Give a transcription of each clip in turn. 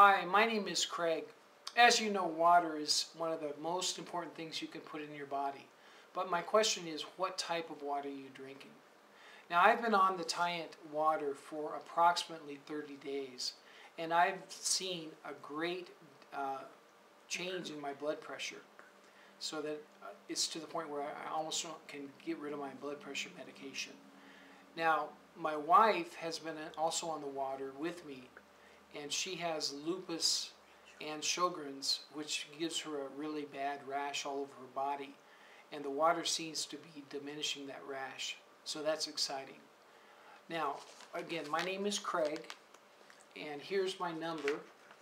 Hi, my name is Craig. As you know, water is one of the most important things you can put in your body. But my question is, what type of water are you drinking? Now, I've been on the Tyent water for approximately 30 days, and I've seen a great change in my blood pressure, so that it's to the point where I almost can get rid of my blood pressure medication. Now, my wife has been also on the water with me, and she has lupus and Sjogren's, which gives her a really bad rash all over her body, and the water seems to be diminishing that rash, so that's exciting. Now, again, my name is Craig, and here's my number,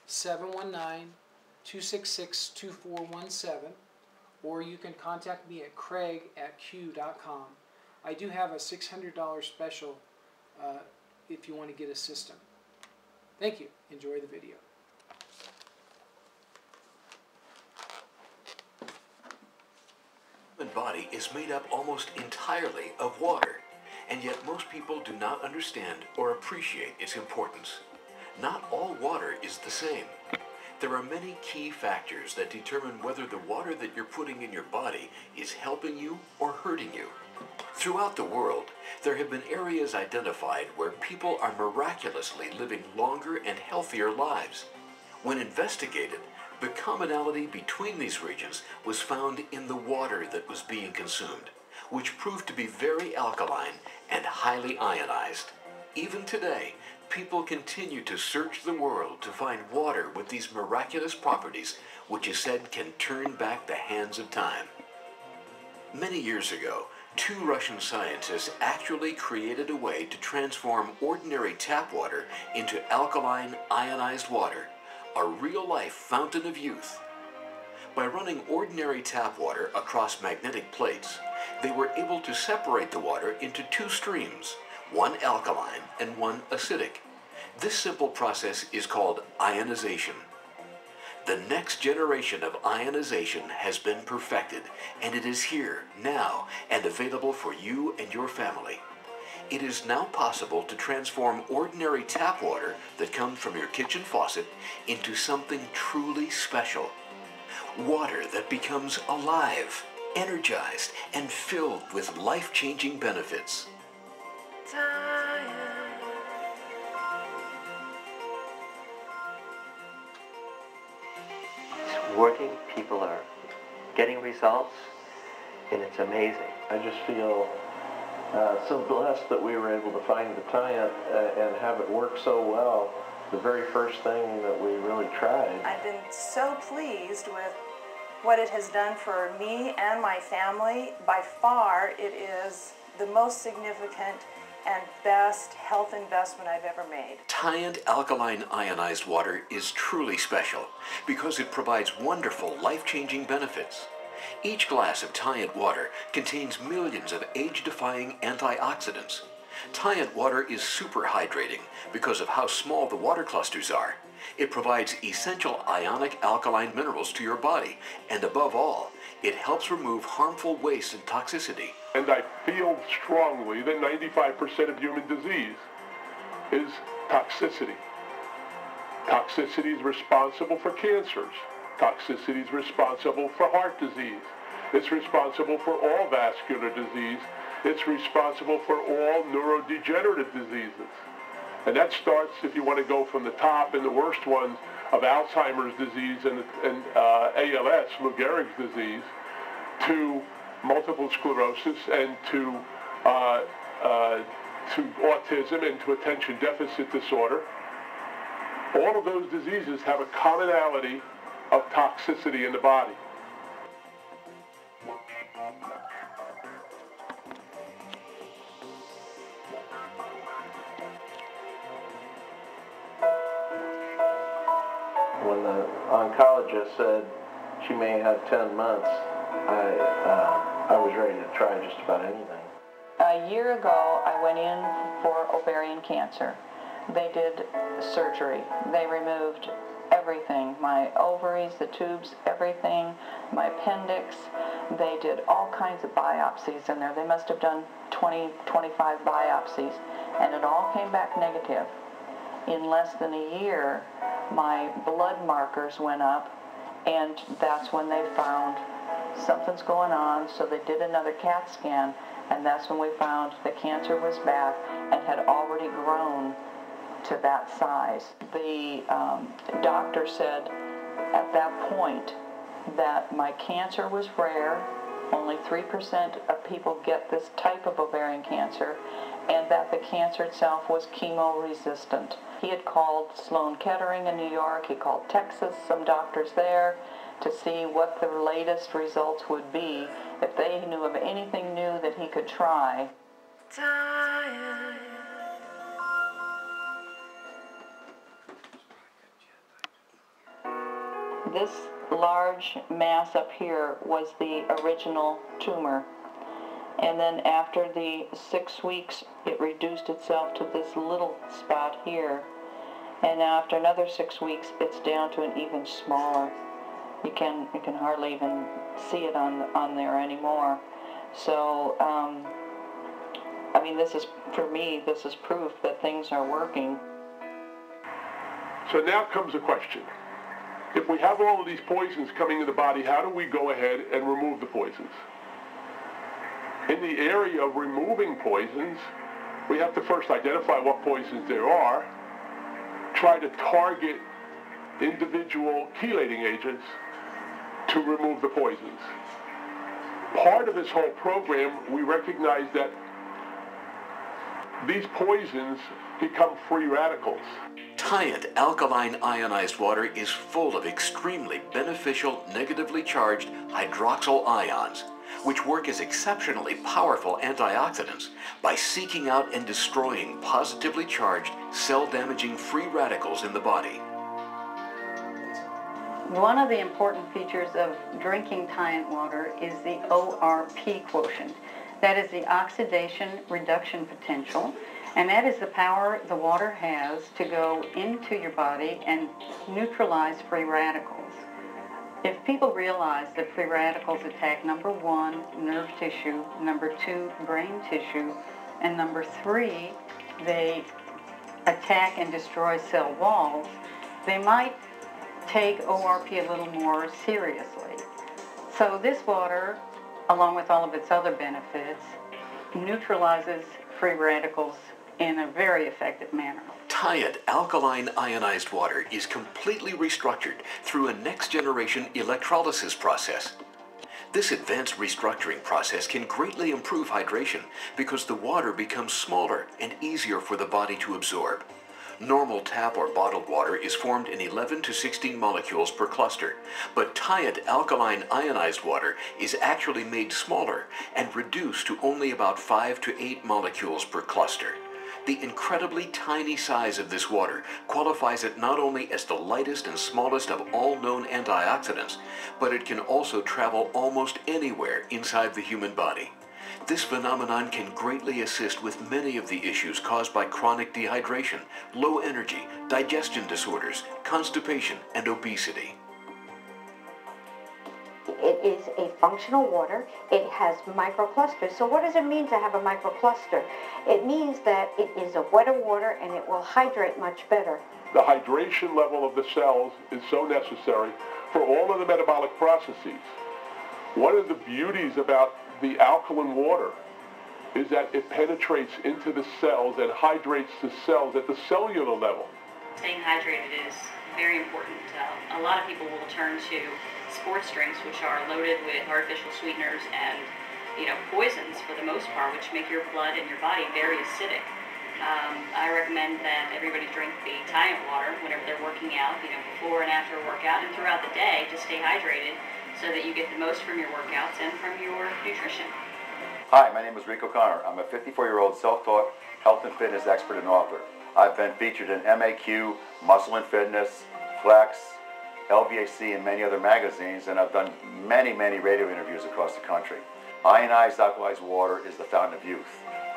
719-266-2417, or you can contact me at kreg@q.com. I do have a $600 special if you want to get a system. Thank you. Enjoy the video. The human body is made up almost entirely of water, and yet most people do not understand or appreciate its importance. Not all water is the same. There are many key factors that determine whether the water that you're putting in your body is helping you or hurting you. Throughout the world, there have been areas identified where people are miraculously living longer and healthier lives. When investigated, the commonality between these regions was found in the water that was being consumed, which proved to be very alkaline and highly ionized. Even today, people continue to search the world to find water with these miraculous properties, which is said can turn back the hands of time. Many years ago, 2 Russian scientists actually created a way to transform ordinary tap water into alkaline ionized water, a real-life fountain of youth. By running ordinary tap water across magnetic plates, they were able to separate the water into 2 streams, one alkaline and one acidic. This simple process is called ionization. The next generation of ionization has been perfected, and it is here, now, and available for you and your family. It is now possible to transform ordinary tap water that comes from your kitchen faucet into something truly special. Water that becomes alive, energized, and filled with life-changing benefits. Working, people are getting results, and it's amazing. I just feel so blessed that we were able to find the Tyent and have it work so well. The very first thing that we really tried. I've been so pleased with what it has done for me and my family. By far, it is the most significant and best health investment I've ever made. Tyent alkaline ionized water is truly special because it provides wonderful life-changing benefits. Each glass of Tyent water contains millions of age-defying antioxidants. Tyent water is super hydrating because of how small the water clusters are. It provides essential ionic alkaline minerals to your body, and above all, it helps remove harmful waste and toxicity. And I feel strongly that 95% of human disease is toxicity. Toxicity is responsible for cancers. Toxicity is responsible for heart disease. It's responsible for all vascular disease. It's responsible for all neurodegenerative diseases. And that starts, if you want to go from the top, and the worst ones of Alzheimer's disease and ALS, Lou Gehrig's disease, to multiple sclerosis and to autism and to attention deficit disorder. All of those diseases have a commonality of toxicity in the body. When the oncologist said she may have 10 months, I was ready to try just about anything. A year ago, I went in for ovarian cancer. They did surgery. They removed everything, my ovaries, the tubes, everything, my appendix. They did all kinds of biopsies in there. They must have done 20, 25 biopsies, and it all came back negative. in less than a year, my blood markers went up, and that's when they found something's going on, so they did another CAT scan, and that's when we found the cancer was back and had already grown to that size. The doctor said at that point that my cancer was rare, only 3% of people get this type of ovarian cancer, and that the cancer itself was chemo-resistant. He had called Sloan Kettering in New York, he called Texas, some doctors there, to see what the latest results would be, if they knew of anything new that he could try. This large mass up here was the original tumor. And then after the 6 weeks, it reduced itself to this little spot here. And after another 6 weeks, it's down to an even smaller. You can hardly even see it on there anymore. So, I mean, this is, for me, this is proof that things are working. So now comes the question. If we have all of these poisons coming in the body, how do we go ahead and remove the poisons? In the area of removing poisons, we have to first identify what poisons there are, try to target individual chelating agents to remove the poisons. Part of this whole program, we recognize that these poisons become free radicals. Tyent alkaline ionized water is full of extremely beneficial, negatively charged hydroxyl ions, which work as exceptionally powerful antioxidants by seeking out and destroying positively charged, cell-damaging free radicals in the body. One of the important features of drinking Tyent water is the ORP quotient. That is the oxidation reduction potential, and that is the power the water has to go into your body and neutralize free radicals. If people realize that free radicals attack, number 1, nerve tissue, number 2, brain tissue, and number 3, they attack and destroy cell walls, they might take ORP a little more seriously. So this water, along with all of its other benefits, neutralizes free radicals in a very effective manner. Tyent alkaline ionized water is completely restructured through a next-generation electrolysis process. This advanced restructuring process can greatly improve hydration because the water becomes smaller and easier for the body to absorb. Normal tap or bottled water is formed in 11 to 16 molecules per cluster, but Tyent alkaline ionized water is actually made smaller and reduced to only about 5 to 8 molecules per cluster. The incredibly tiny size of this water qualifies it not only as the lightest and smallest of all known antioxidants, but it can also travel almost anywhere inside the human body. This phenomenon can greatly assist with many of the issues caused by chronic dehydration, low energy, digestion disorders, constipation, and obesity. It is a functional water. It has microclusters. So what does it mean to have a microcluster? It means that it is a wetter water and it will hydrate much better. The hydration level of the cells is so necessary for all of the metabolic processes. One of the beauties about the alkaline water is that it penetrates into the cells and hydrates the cells at the cellular level. Staying hydrated is very important. A lot of people will turn to sports drinks, which are loaded with artificial sweeteners and, poisons for the most part, which make your blood and your body very acidic. I recommend that everybody drink the Tyent water whenever they're working out, before and after a workout and throughout the day to stay hydrated so that you get the most from your workouts and from your nutrition. Hi, my name is Rico Connor. I'm a 54-year-old self-taught health and fitness expert and author. I've been featured in MAQ, Muscle and Fitness, Flex, LVAC, and many other magazines, and I've done many radio interviews across the country. Ionized alkalized water is the fountain of youth.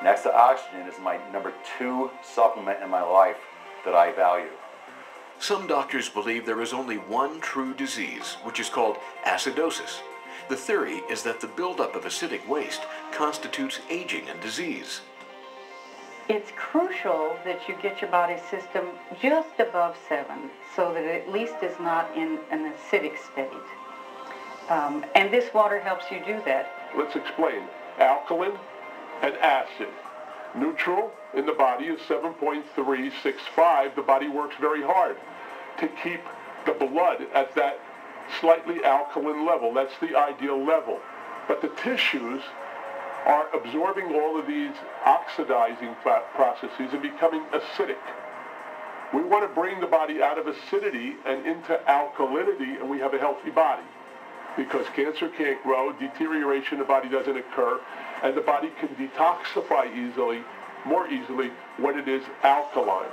Next to oxygen is my number 2 supplement in my life that I value. Some doctors believe there is only one true disease, which is called acidosis. The theory is that the buildup of acidic waste constitutes aging and disease. It's crucial that you get your body system just above 7 so that it at least is not in an acidic state. And this water helps you do that. Let's explain. Alkaline and acid. Neutral in the body is 7.365. The body works very hard to keep the blood at that slightly alkaline level. That's the ideal level. But the tissues are absorbing all of these oxidizing processes and becoming acidic. We want to bring the body out of acidity and into alkalinity, and we have a healthy body. Because cancer can't grow, deterioration in the body doesn't occur, and the body can detoxify more easily when it is alkaline.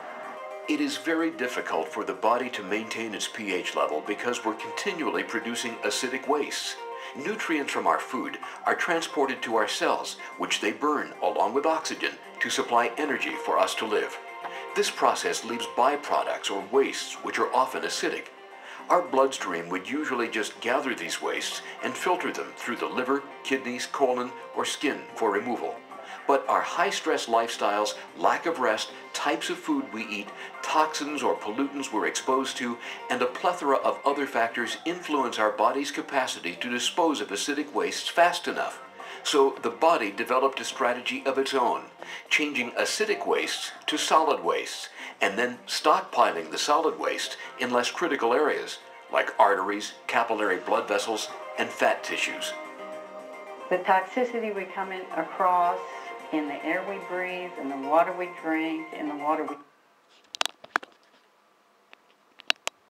It is very difficult for the body to maintain its pH level because we're continually producing acidic wastes. Nutrients from our food are transported to our cells, which they burn along with oxygen to supply energy for us to live. This process leaves byproducts or wastes which are often acidic. Our bloodstream would usually just gather these wastes and filter them through the liver, kidneys, colon, or skin for removal. But our high-stress lifestyles, lack of rest, types of food we eat, toxins or pollutants we're exposed to, and a plethora of other factors influence our body's capacity to dispose of acidic wastes fast enough. So the body developed a strategy of its own, changing acidic wastes to solid wastes, and then stockpiling the solid waste in less critical areas, like arteries, capillary blood vessels, and fat tissues. The toxicity we come across in the air we breathe, in the water we drink, in the water we